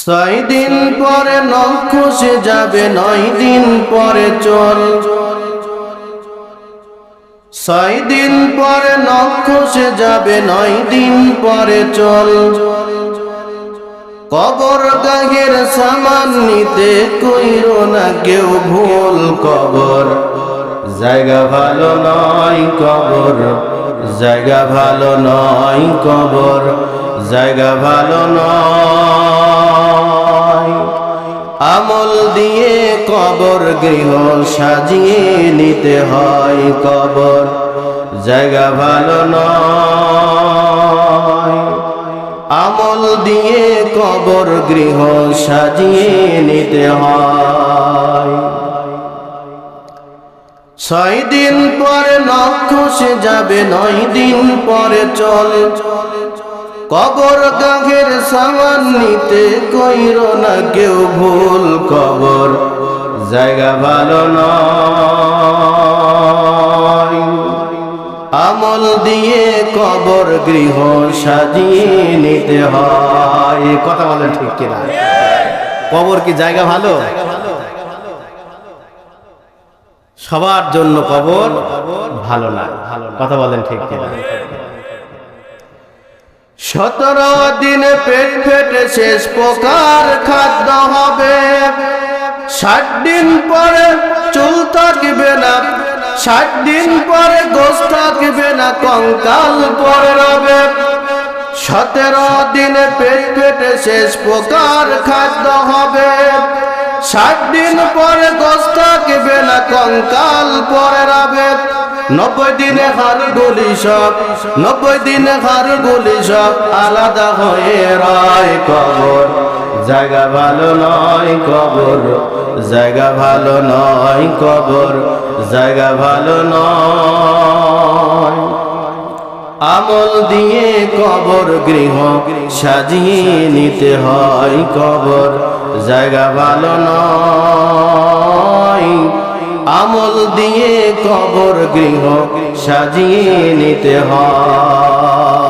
ছয় দিন পরে নখ খসে যাবে, 9 দিন পরে চল। 6 দিন পরে নখ খসে যাবে, 9 দিন পরে চল। কবর গাহের সামান নিতে কইরো না কেউ ভুল। কবর জায়গা ভালো নয়, কবর জায়গা ভালো নয়, কবর জায়গা ভালো নয়। আমল দিয়ে কবর গৃহ সাজিয়ে নিতে হয়, কবর জায়গা ভালো নয়। আমল দিয়ে কবর গৃহ সাজিয়ে নিতে হয়। 6 দিন পরে নখ খসে যাবে, 9 দিন পরে চল। কবর গাহের সামান নিতে কইরো না কেউ ভুল। কবর জায়গা ভালো নয়। আমল দিয়ে কবর গৃহ সাজিয়ে নিতে হয়। কথা বলেন ঠিক কিনা? কবর কি জায়গা ভালো? সবার জন্য কবর ভালো না। কথা বলেন ঠিক কিনা? 17 দিনে পেট ফেটে শেষ প্রকার খাদ্য হবে। 60 দিন পরে চুল থাকবে না, 60 দিন পরে গোশত থাকবে না, কঙ্কাল পরে রবে। 17 দিনে পেট ফেটে শেষ প্রকার খাদ্য হবে। 60 দিন পরে গোশত থাকবে না, কঙ্কাল পরে রবে। 90 দিনে হাড়গুলি সব, 90 দিনে হাড়গুলি সব আলাদা হয়ে রয়। কবর জায়গা ভালো নয়, কবর জায়গা ভালো নয়, কবর জায়গা ভালো নয়। আমল দিয়ে কবর গৃহ সাজিয়ে নিতে হয়, কবর জায়গা ভালো নয়। আমল দিয়ে কবর গৃহ সাজিয়ে নিতে হয়।